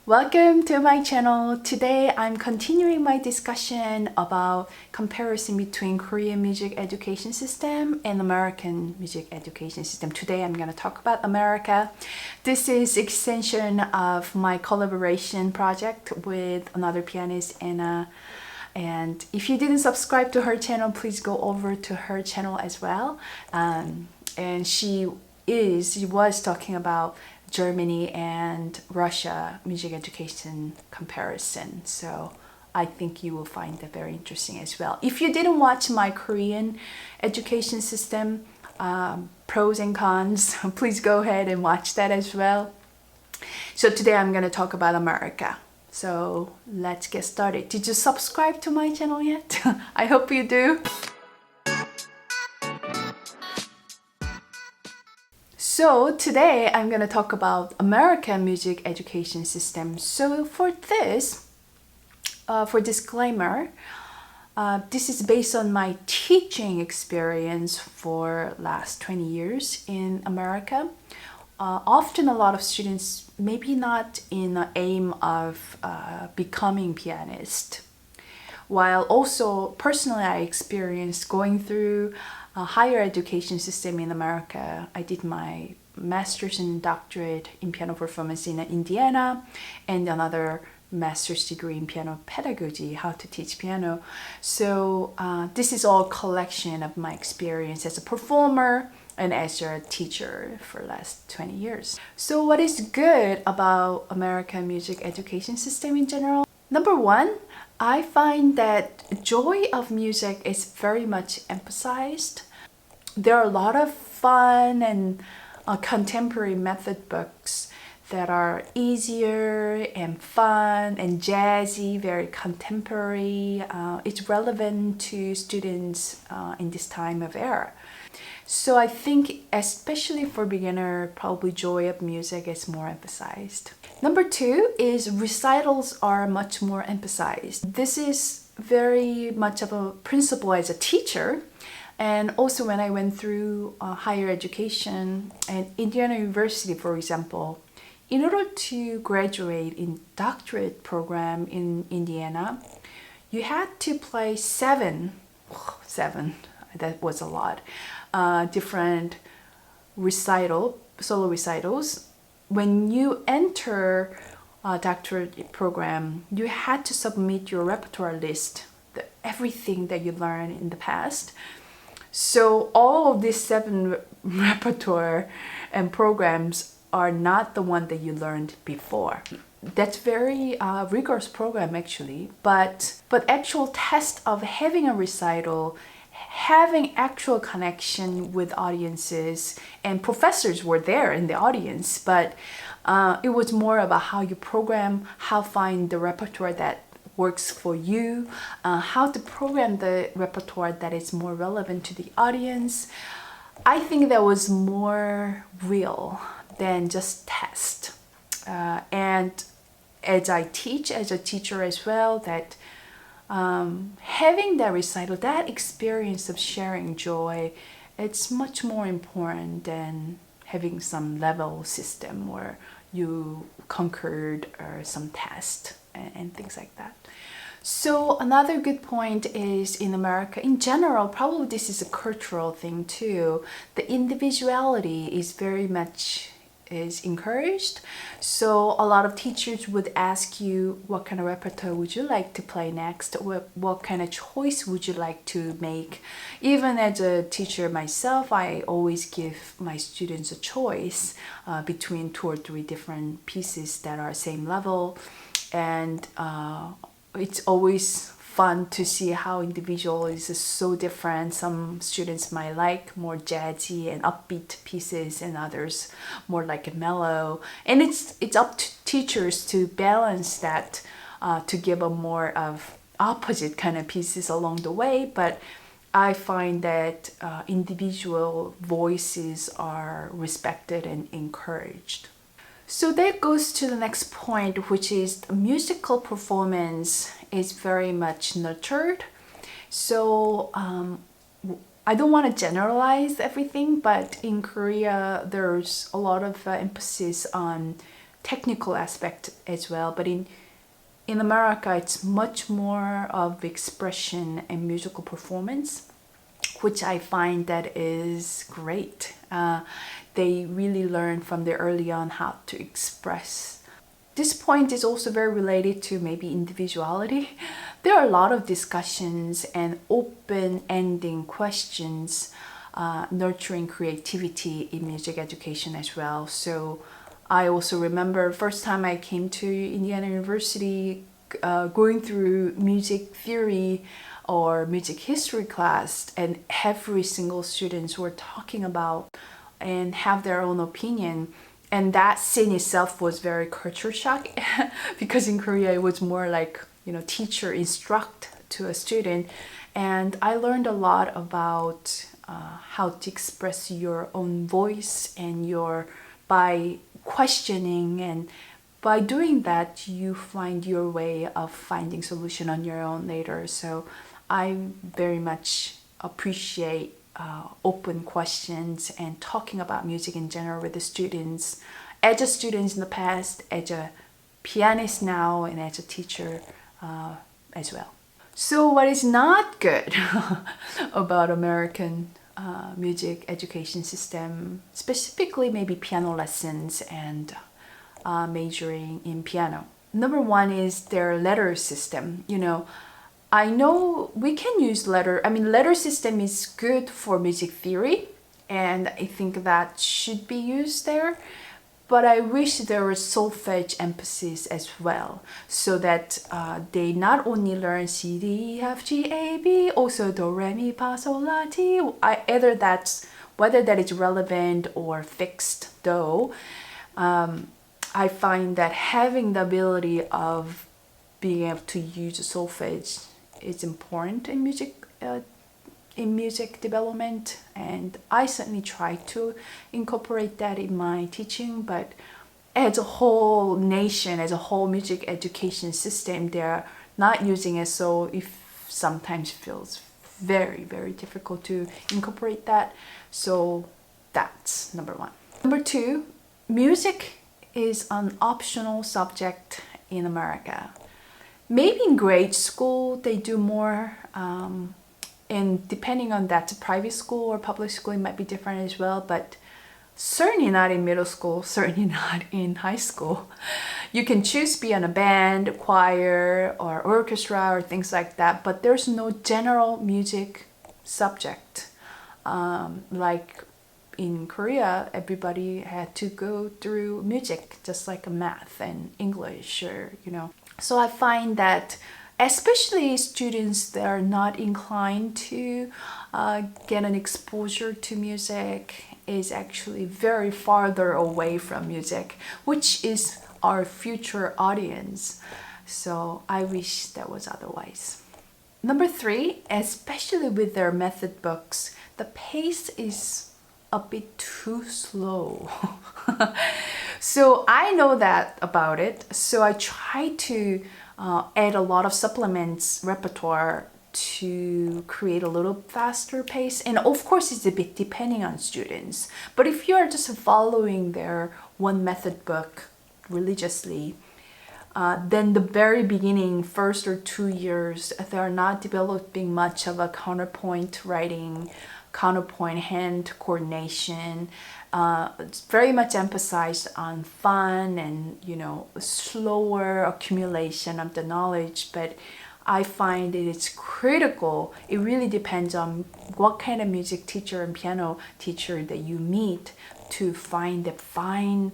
Welcome to my channel. Today I'm continuing my discussion about comparison between Korean music education system and American music education system. Today I'm going to talk about America. This is extension of my collaboration project with another pianist, Anna. And if you didn't subscribe to her channel, please go over to her channel as well. And she was talking about Germany and Russia music education comparison. So I think you will find that very interesting as well. If you didn't watch my Korean education system pros and cons, please go ahead and watch that as well. So today I'm going to talk about America. So let's get started. Did you subscribe to my channel yet? I hope you do. So today I'm going to talk about American music education system. So for this, for disclaimer, this is based on my teaching experience for last 20 years in America. Often a lot of students, maybe not in the aim of becoming pianist, while also personally I experienced going through a higher education system in America. I did my master's and doctorate in piano performance in Indiana and another master's degree in piano pedagogy, how to teach piano. So this is all collection of my experience as a performer and as a teacher for the last 20 years. So what is good about American music education system in general? Number one, I find that joy of music is very much emphasized. There are a lot of fun and contemporary method books that are easier and fun and jazzy, very contemporary. It's relevant to students in this time of era. So I think especially for beginner, probably joy of music is more emphasized. Number two is recitals are much more emphasized. This is very much of a principle as a teacher. And also when I went through higher education at Indiana University, for example, in order to graduate in doctorate program in Indiana, you had to play seven, that was a lot, different solo recitals. When you enter a doctorate program, you had to submit your repertoire list, everything that you learned in the past. So all of these seven repertoire and programs are not the one that you learned before. That's very rigorous program actually, but actual test of having a recital, having actual connection with audiences, and professors were there in the audience, but it was more about how you program, how find the repertoire that works for you, how to program the repertoire that is more relevant to the audience. I think that was more real than just test. And as I teach as a teacher as well, that having that recital, that experience of sharing joy, it's much more important than having some level system where you conquered or some test and things like that. So another good point is in America in general, probably this is a cultural thing too, the individuality is very much encouraged. So a lot of teachers would ask you what kind of repertoire would you like to play next, what kind of choice would you like to make. Even as a teacher myself, I always give my students a choice between 2 or 3 different pieces that are same level, and it's always fun to see how individual is so different. Some students might like more jazzy and upbeat pieces, and others more like a mellow. And it's up to teachers to balance that, to give a more of opposite kind of pieces along the way. But I find that individual voices are respected and encouraged. So that goes to the next point, which is musical performance is very much nurtured. So I don't want to generalize everything, but in Korea there's a lot of emphasis on technical aspect as well. But in America, it's much more of expression and musical performance, which I find that is great. They really learn from the early on how to express. This point is also very related to maybe individuality. There are a lot of discussions and open-ending questions nurturing creativity in music education as well. So I also remember first time I came to Indiana University, going through music theory or music history class, and every single students were talking about and have their own opinion. And that scene itself was very culture shock because in Korea it was more like, teacher instruct to a student. And I learned a lot about how to express your own voice and by questioning, and by doing that you find your way of finding solution on your own later. So I very much appreciate open questions and talking about music in general with the students, as a student in the past, as a pianist now, and as a teacher as well. So what is not good about American music education system, specifically maybe piano lessons and majoring in piano? Number one is their letter system. I know we can use letter system is good for music theory, and I think that should be used there. But I wish there was solfege emphasis as well, so that they not only learn C, D, E, F, G, A, B, also Do, Re, Mi, Fa, Sol, La, Ti. Whether that is relevant or fixed though, I find that having the ability of being able to use solfege is important in music development, and I certainly try to incorporate that in my teaching. But as a whole nation, as a whole music education system, they're not using it, so it sometimes feels very, very difficult to incorporate that. So that's number one. Number two, music is an optional subject in America. Maybe in grade school they do more, and depending on that, private school or public school, it might be different as well, but certainly not in middle school, certainly not in high school. You can choose to be on a band, choir, or orchestra or things like that, but there's no general music subject. Like in Korea, everybody had to go through music, just like math and English, or So I find that especially students that are not inclined to get an exposure to music is actually very farther away from music, which is our future audience. So I wish that was otherwise. Number three, especially with their method books, the pace is a bit too slow. So I know that about it. So I try to add a lot of supplements repertoire to create a little faster pace. And of course, it's a bit depending on students. But if you are just following their one method book religiously, then the very beginning, first or 2 years, they are not developing much of a counterpoint writing, counterpoint hand coordination. It's very much emphasized on fun and slower accumulation of the knowledge. But I find it is critical. It really depends on what kind of music teacher and piano teacher that you meet to find the fine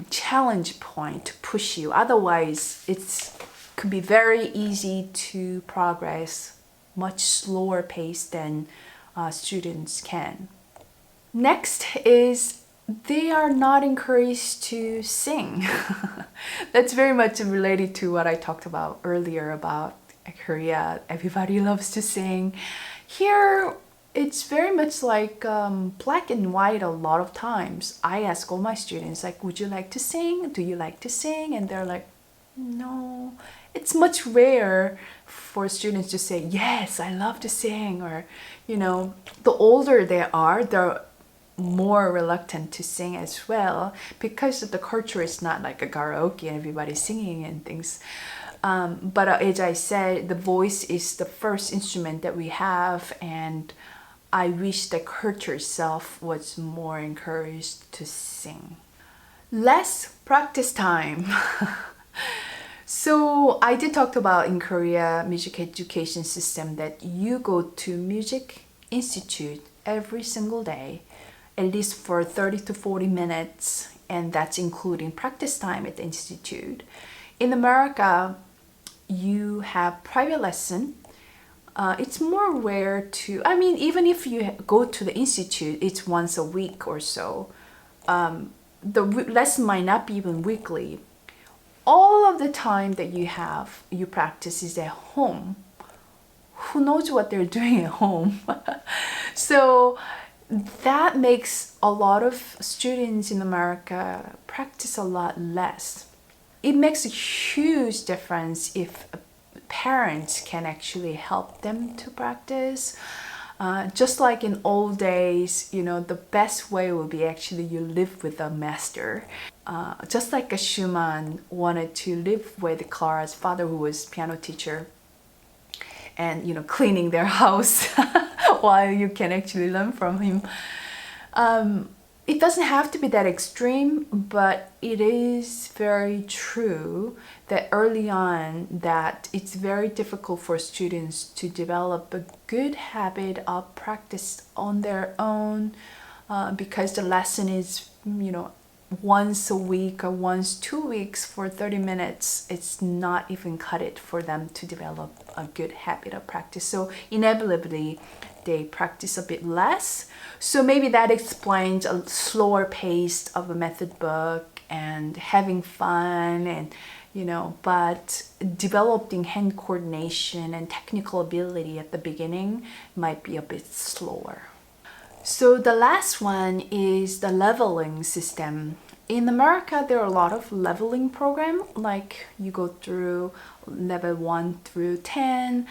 challenge point to push you. Otherwise, it could be very easy to progress much slower pace than students can. Next is they are not encouraged to sing. That's very much related to what I talked about earlier about Korea. Everybody loves to sing. Here, it's very much like black and white a lot of times. I ask all my students, like, would you like to sing? Do you like to sing? And they're like, no. It's much rare for students to say, yes, I love to sing. Or, the older they are, more reluctant to sing as well, because the culture is not like a karaoke and everybody's singing and things. But as I said, the voice is the first instrument that we have, and I wish the culture itself was more encouraged to sing. Less practice time. So I did talk about in Korea music education system that you go to music institute every single day, at least for 30 to 40 minutes, and that's including practice time at the institute. In America, you have private lesson. It's more rare to, I mean, even if you go to the institute, it's once a week or so. The lesson might not be even weekly. All of the time that you practice is at home. Who knows what they're doing at home? So that makes a lot of students in America practice a lot less. It makes a huge difference if parents can actually help them to practice. Just like in old days, the best way would be actually you live with a master. Just like a Schumann wanted to live with Clara's father, who was piano teacher, and cleaning their house while you can actually learn from him. It doesn't have to be that extreme, but it is very true that early on that it's very difficult for students to develop a good habit of practice on their own, because the lesson is, once a week or once 2 weeks for 30 minutes. It's not even cut it for them to develop a good habit of practice. So inevitably, they practice a bit less. So maybe that explains a slower pace of a method book and having fun, and but developing hand coordination and technical ability at the beginning might be a bit slower. So the last one is the leveling system. In America, there are a lot of leveling programs, like you go through level 1 through 10.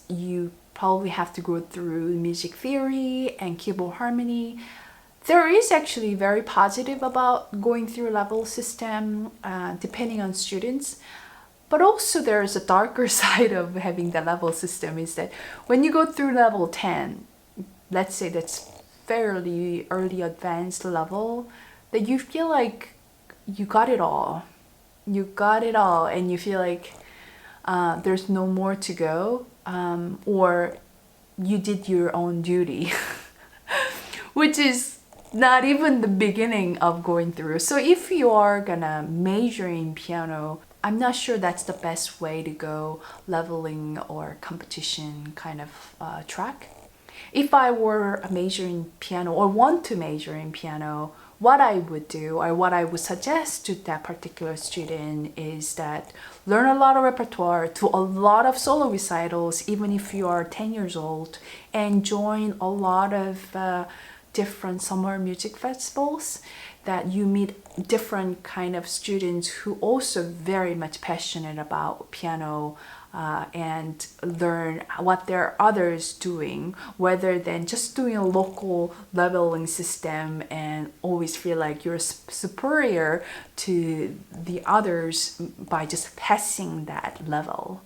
You probably have to go through music theory and keyboard harmony. There is actually very positive about going through level system, depending on students. But also there is a darker side of having the level system, is that when you go through level 10, let's say that's fairly early advanced level, that you feel like you got it all. You got it all, and you feel like there's no more to go, or you did your own duty, which is not even the beginning of going through. So if you are gonna major in piano, I'm not sure that's the best way to go leveling or competition kind of track. If I were a major in piano or want to major in piano, what I would do or what I would suggest to that particular student is that learn a lot of repertoire, do a lot of solo recitals, even if you are 10 years old, and join a lot of different summer music festivals, that you meet different kind of students who also very much passionate about piano, and learn what there are others doing, rather than just doing a local leveling system and always feel like you're superior to the others by just passing that level.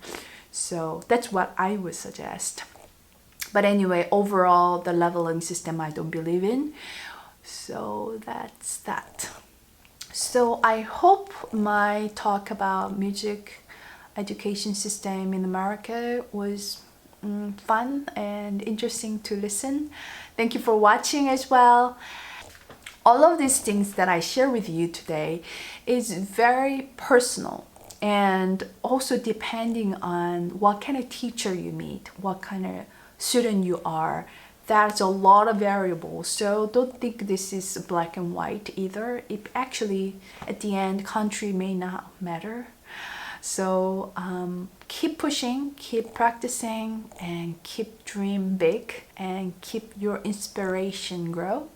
So that's what I would suggest. But anyway, overall, the leveling system I don't believe in. So that's that. So I hope my talk about music education system in America was fun and interesting to listen. Thank you for watching as well. All of these things that I share with you today is very personal, and also depending on what kind of teacher you meet, what kind of student you are. That's a lot of variables, so don't think this is black and white either. It actually, at the end, country may not matter. So keep pushing, keep practicing, and keep dream big, and keep your inspiration grow.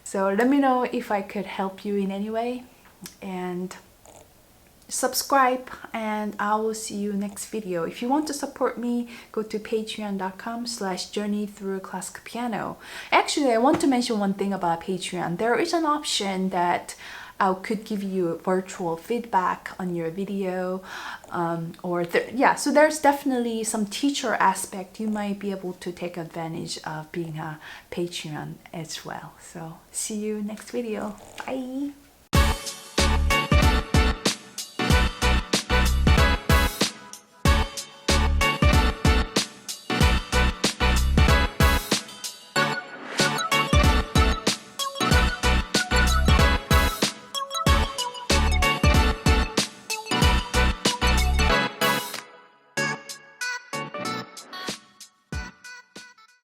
So let me know if I could help you in any way, and subscribe, and I will see you next video. If you want to support me, go to patreon.com/journey through classical piano. Actually, I want to mention one thing about Patreon. There is an option that I could give you virtual feedback on your video, so there's definitely some teacher aspect. You might be able to take advantage of being a Patreon as well. So see you next video. Bye.